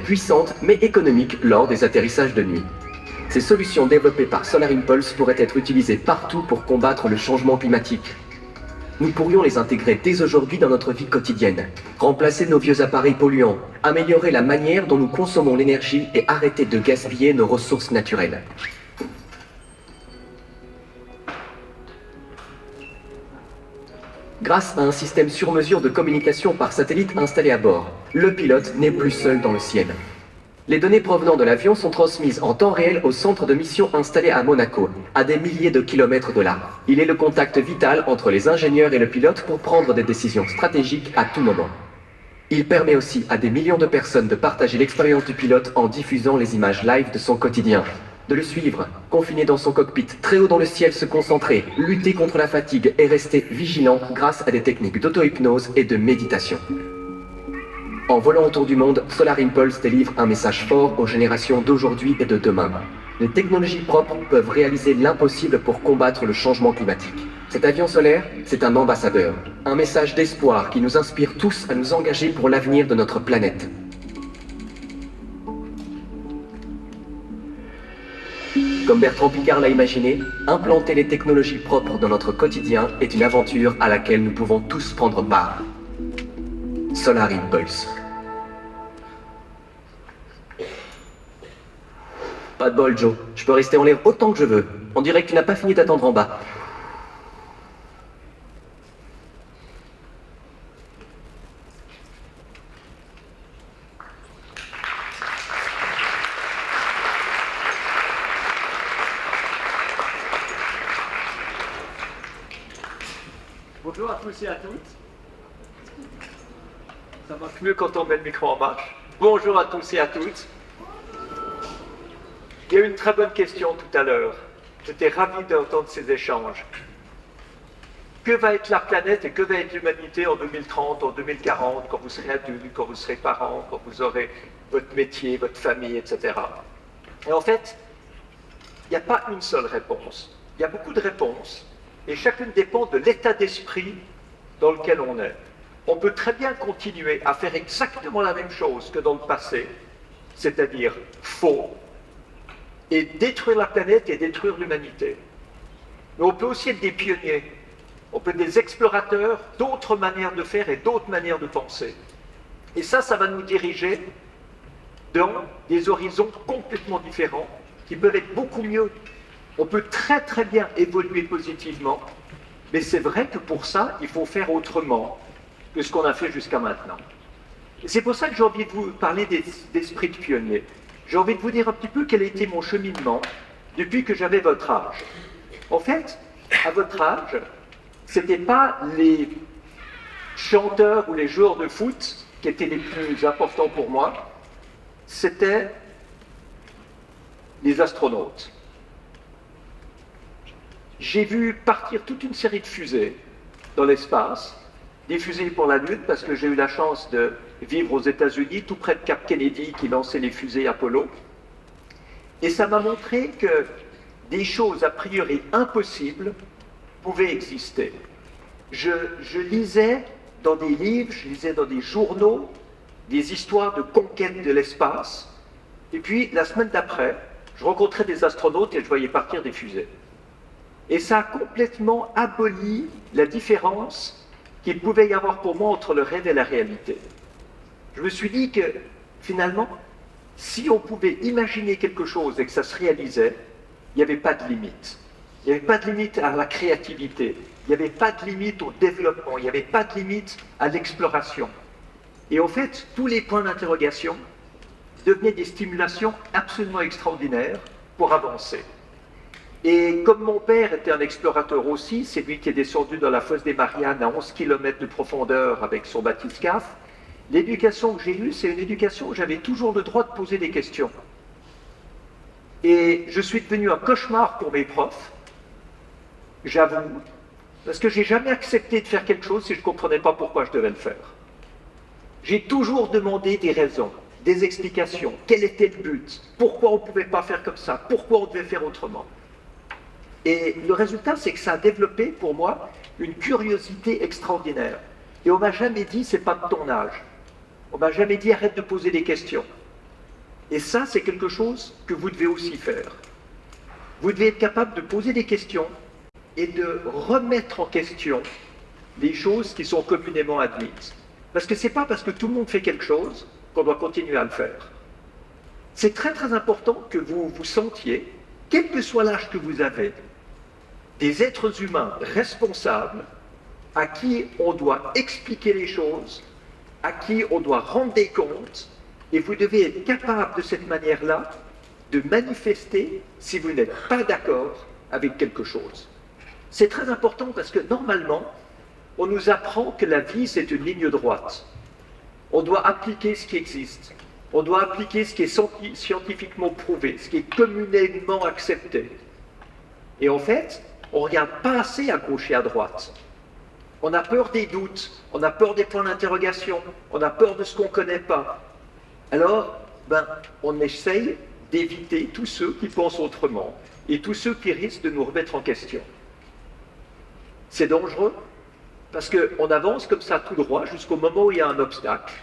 puissantes mais économiques lors des atterrissages de nuit. Ces solutions développées par Solar Impulse pourraient être utilisées partout pour combattre le changement climatique. Nous pourrions les intégrer dès aujourd'hui dans notre vie quotidienne, remplacer nos vieux appareils polluants, améliorer la manière dont nous consommons l'énergie et arrêter de gaspiller nos ressources naturelles. Grâce à un système sur mesure de communication par satellite installé à bord, le pilote n'est plus seul dans le ciel. Les données provenant de l'avion sont transmises en temps réel au centre de mission installé à Monaco, à des milliers de kilomètres de là. Il est le contact vital entre les ingénieurs et le pilote pour prendre des décisions stratégiques à tout moment. Il permet aussi à des millions de personnes de partager l'expérience du pilote en diffusant les images live de son quotidien. De le suivre, confiné dans son cockpit, très haut dans le ciel, se concentrer, lutter contre la fatigue et rester vigilant grâce à des techniques d'auto-hypnose et de méditation. En volant autour du monde, Solar Impulse délivre un message fort aux générations d'aujourd'hui et de demain. Les technologies propres peuvent réaliser l'impossible pour combattre le changement climatique. Cet avion solaire, c'est un ambassadeur, un message d'espoir qui nous inspire tous à nous engager pour l'avenir de notre planète. Comme Bertrand Piccard l'a imaginé, implanter les technologies propres dans notre quotidien est une aventure à laquelle nous pouvons tous prendre part. Solar Impulse. Pas de bol, Joe. Je peux rester en l'air autant que je veux. On dirait que tu n'as pas fini d'attendre en bas. Bonjour à tous et à toutes. Ça marche mieux quand on met le micro en marche. Bonjour à tous et à toutes. Il y a eu une très bonne question tout à l'heure. J'étais ravi d'entendre ces échanges. Que va être la planète et que va être l'humanité en 2030, en 2040, quand vous serez adulte, quand vous serez parent, quand vous aurez votre métier, votre famille, etc. Et en fait, il n'y a pas une seule réponse. Il y a beaucoup de réponses. Et chacune dépend de l'état d'esprit dans lequel on est. On peut très bien continuer à faire exactement la même chose que dans le passé, c'est-à-dire faux, et détruire la planète et détruire l'humanité. Mais on peut aussi être des pionniers, on peut être des explorateurs d'autres manières de faire et d'autres manières de penser. Et ça va nous diriger dans des horizons complètement différents, qui peuvent être beaucoup mieux. On peut très très bien évoluer positivement, mais c'est vrai que pour ça, il faut faire autrement que ce qu'on a fait jusqu'à maintenant. Et c'est pour ça que j'ai envie de vous parler d'esprit de pionnier. J'ai envie de vous dire un petit peu quel a été mon cheminement depuis que j'avais votre âge. En fait, à votre âge, ce n'étaient pas les chanteurs ou les joueurs de foot qui étaient les plus importants pour moi, c'était les astronautes. J'ai vu partir toute une série de fusées dans l'espace, des fusées pour la Lune, parce que j'ai eu la chance de vivre aux États-Unis, tout près de Cap Kennedy, qui lançait les fusées Apollo. Et ça m'a montré que des choses a priori impossibles pouvaient exister. Je lisais dans des livres, je lisais dans des journaux, des histoires de conquête de l'espace, et puis la semaine d'après, je rencontrais des astronautes et je voyais partir des fusées. Et ça a complètement aboli la différence qu'il pouvait y avoir pour moi entre le rêve et la réalité. Je me suis dit que, finalement, si on pouvait imaginer quelque chose et que ça se réalisait, il n'y avait pas de limite. Il n'y avait pas de limite à la créativité, il n'y avait pas de limite au développement, il n'y avait pas de limite à l'exploration. Et en fait, tous les points d'interrogation devenaient des stimulations absolument extraordinaires pour avancer. Et comme mon père était un explorateur aussi, c'est lui qui est descendu dans la fosse des Mariannes à 11 km de profondeur avec son bathyscaphe, l'éducation que j'ai eue, c'est une éducation où j'avais toujours le droit de poser des questions. Et je suis devenu un cauchemar pour mes profs, j'avoue, parce que j'ai jamais accepté de faire quelque chose si je ne comprenais pas pourquoi je devais le faire. J'ai toujours demandé des raisons, des explications, quel était le but, pourquoi on ne pouvait pas faire comme ça, pourquoi on devait faire autrement. Et le résultat, c'est que ça a développé pour moi une curiosité extraordinaire. Et on ne m'a jamais dit, c'est pas de ton âge. On ne m'a jamais dit, arrête de poser des questions. Et ça, c'est quelque chose que vous devez aussi faire. Vous devez être capable de poser des questions et de remettre en question les choses qui sont communément admises. Parce que ce n'est pas parce que tout le monde fait quelque chose qu'on doit continuer à le faire. C'est très très important que vous vous sentiez, quel que soit l'âge que vous avez, des êtres humains responsables à qui on doit expliquer les choses, à qui on doit rendre des comptes, et vous devez être capable de cette manière-là de manifester si vous n'êtes pas d'accord avec quelque chose. C'est très important parce que normalement, on nous apprend que la vie c'est une ligne droite. On doit appliquer ce qui existe. On doit appliquer ce qui est scientifiquement prouvé, ce qui est communément accepté. Et en fait, on ne regarde pas assez à gauche et à droite. On a peur des doutes, on a peur des points d'interrogation, on a peur de ce qu'on ne connaît pas. Alors, on essaye d'éviter tous ceux qui pensent autrement et tous ceux qui risquent de nous remettre en question. C'est dangereux parce qu'on avance comme ça tout droit jusqu'au moment où il y a un obstacle.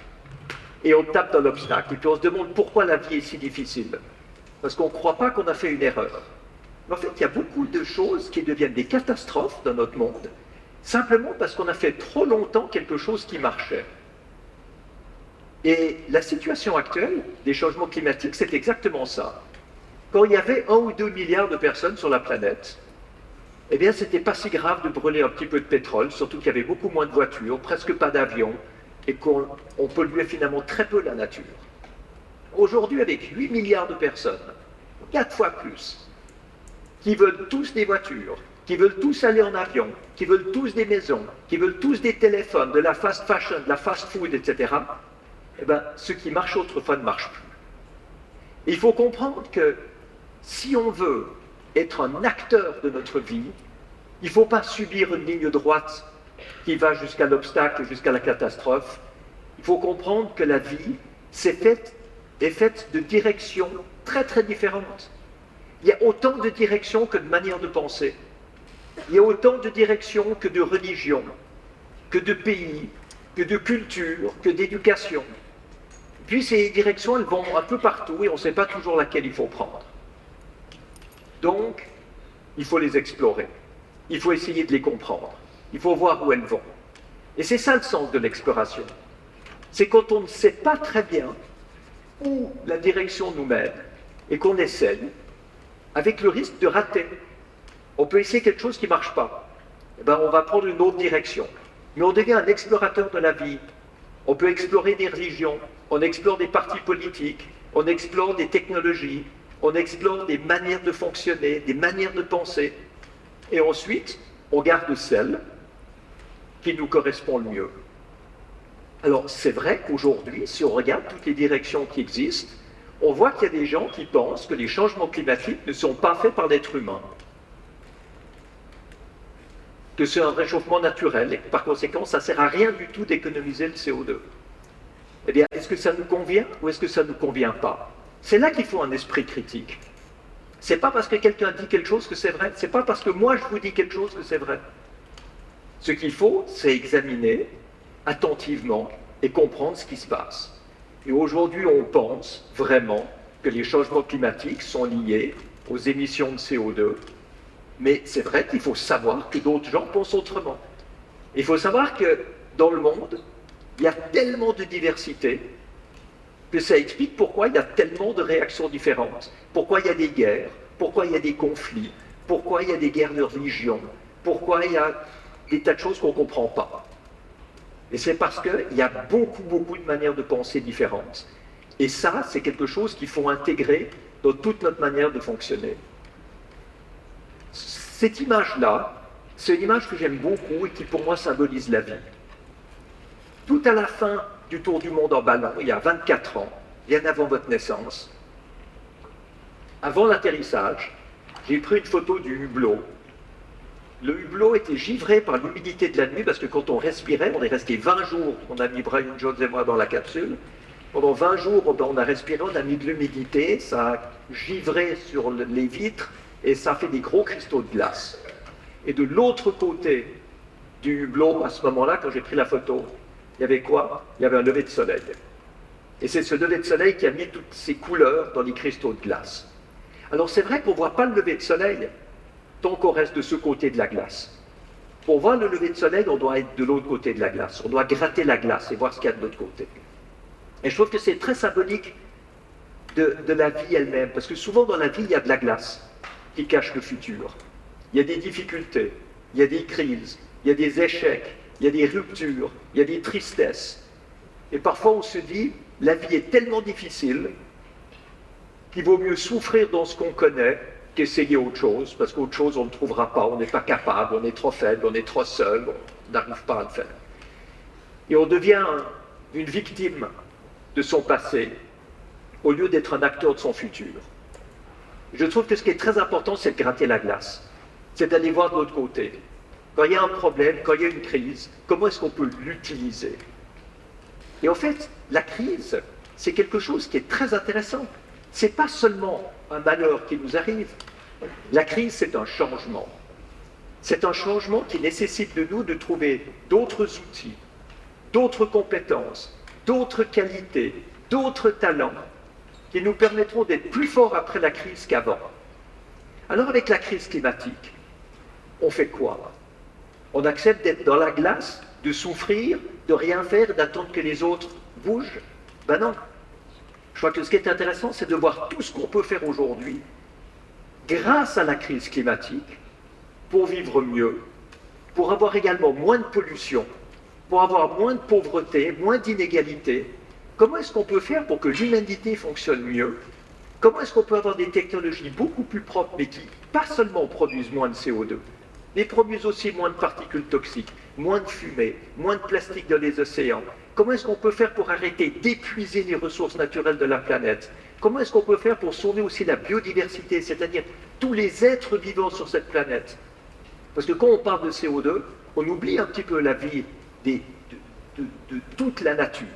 Et on tape dans l'obstacle et puis on se demande pourquoi la vie est si difficile. Parce qu'on ne croit pas qu'on a fait une erreur. Mais en fait, il y a beaucoup de choses qui deviennent des catastrophes dans notre monde simplement parce qu'on a fait trop longtemps quelque chose qui marchait. Et la situation actuelle des changements climatiques, c'est exactement ça. Quand il y avait 1 ou 2 milliards de personnes sur la planète, eh bien, c'était pas si grave de brûler un petit peu de pétrole, surtout qu'il y avait beaucoup moins de voitures, presque pas d'avions, et qu'on polluait finalement très peu la nature. Aujourd'hui, avec 8 milliards de personnes, 4 fois plus, qui veulent tous des voitures, qui veulent tous aller en avion, qui veulent tous des maisons, qui veulent tous des téléphones, de la fast fashion, de la fast food, etc., eh bien, ce qui marchait autrefois ne marche plus. Et il faut comprendre que si on veut être un acteur de notre vie, il ne faut pas subir une ligne droite qui va jusqu'à l'obstacle, jusqu'à la catastrophe. Il faut comprendre que la vie est faite de directions très très différentes. Il y a autant de directions que de manières de penser. Il y a autant de directions que de religions, que de pays, que de culture, que d'éducation. Puis ces directions, elles vont un peu partout et on ne sait pas toujours laquelle il faut prendre. Donc, il faut les explorer. Il faut essayer de les comprendre. Il faut voir où elles vont. Et c'est ça le sens de l'exploration. C'est quand on ne sait pas très bien où la direction nous mène et qu'on essaye, avec le risque de rater. On peut essayer quelque chose qui ne marche pas. Eh bien, on va prendre une autre direction. Mais on devient un explorateur de la vie. On peut explorer des religions, on explore des partis politiques, on explore des technologies, on explore des manières de fonctionner, des manières de penser. Et ensuite, on garde celle qui nous correspond le mieux. Alors, c'est vrai qu'aujourd'hui, si on regarde toutes les directions qui existent, on voit qu'il y a des gens qui pensent que les changements climatiques ne sont pas faits par l'être humain. Que c'est un réchauffement naturel et que par conséquent, ça ne sert à rien du tout d'économiser le CO2. Eh bien, est-ce que ça nous convient ou est-ce que ça ne nous convient pas? C'est là qu'il faut un esprit critique. C'est pas parce que quelqu'un dit quelque chose que c'est vrai, c'est pas parce que moi je vous dis quelque chose que c'est vrai. Ce qu'il faut, c'est examiner attentivement et comprendre ce qui se passe. Et aujourd'hui, on pense vraiment que les changements climatiques sont liés aux émissions de CO2. Mais c'est vrai qu'il faut savoir que d'autres gens pensent autrement. Il faut savoir que dans le monde, il y a tellement de diversité que ça explique pourquoi il y a tellement de réactions différentes. Pourquoi il y a des guerres, pourquoi il y a des conflits, pourquoi il y a des guerres de religion, pourquoi il y a des tas de choses qu'on ne comprend pas. Et c'est parce qu'il y a beaucoup de manières de penser différentes. Et ça, c'est quelque chose qu'il faut intégrer dans toute notre manière de fonctionner. Cette image-là, c'est une image que j'aime beaucoup et qui pour moi symbolise la vie. Tout à la fin du tour du monde en ballon, il y a 24 ans, bien avant votre naissance, avant l'atterrissage, j'ai pris une photo du hublot. Le hublot était givré par l'humidité de la nuit parce que quand on respirait, on est resté 20 jours, on a mis Brian Jones et moi dans la capsule. Pendant 20 jours, on a respiré, on a mis de l'humidité, ça a givré sur les vitres et ça fait des gros cristaux de glace. Et de l'autre côté du hublot, à ce moment-là, quand j'ai pris la photo, il y avait quoi? Il y avait un lever de soleil. Et c'est ce lever de soleil qui a mis toutes ces couleurs dans les cristaux de glace. Alors c'est vrai qu'on ne voit pas le lever de soleil tant qu'on reste de ce côté de la glace. Pour voir le lever de soleil, on doit être de l'autre côté de la glace. On doit gratter la glace et voir ce qu'il y a de l'autre côté. Et je trouve que c'est très symbolique de la vie elle-même, parce que souvent dans la vie, il y a de la glace qui cache le futur. Il y a des difficultés, il y a des crises, il y a des échecs, il y a des ruptures, il y a des tristesses. Et parfois on se dit, la vie est tellement difficile qu'il vaut mieux souffrir dans ce qu'on connaît qu'essayer autre chose, parce qu'autre chose on ne trouvera pas, on n'est pas capable, on est trop faible, on est trop seul, on n'arrive pas à le faire. Et on devient une victime de son passé, au lieu d'être un acteur de son futur. Je trouve que ce qui est très important, c'est de gratter la glace, c'est d'aller voir de l'autre côté. Quand il y a un problème, quand il y a une crise, comment est-ce qu'on peut l'utiliser? Et en fait, la crise, c'est quelque chose qui est très intéressant. Ce n'est pas seulement un malheur qui nous arrive. La crise, c'est un changement. C'est un changement qui nécessite de nous de trouver d'autres outils, d'autres compétences, d'autres qualités, d'autres talents qui nous permettront d'être plus forts après la crise qu'avant. Alors avec la crise climatique, on fait quoi? On accepte d'être dans la glace, de souffrir, de rien faire, d'attendre que les autres bougent? Ben non. Je crois que ce qui est intéressant, c'est de voir tout ce qu'on peut faire aujourd'hui, grâce à la crise climatique, pour vivre mieux, pour avoir également moins de pollution, pour avoir moins de pauvreté, moins d'inégalités. Comment est-ce qu'on peut faire pour que l'humanité fonctionne mieux? Comment est-ce qu'on peut avoir des technologies beaucoup plus propres, mais qui, pas seulement produisent moins de CO2, mais produisent aussi moins de particules toxiques, moins de fumée, moins de plastique dans les océans? Comment est-ce qu'on peut faire pour arrêter d'épuiser les ressources naturelles de la planète? Comment est-ce qu'on peut faire pour sauver aussi la biodiversité, c'est-à-dire tous les êtres vivants sur cette planète? Parce que quand on parle de CO2, on oublie un petit peu la vie de toute la nature.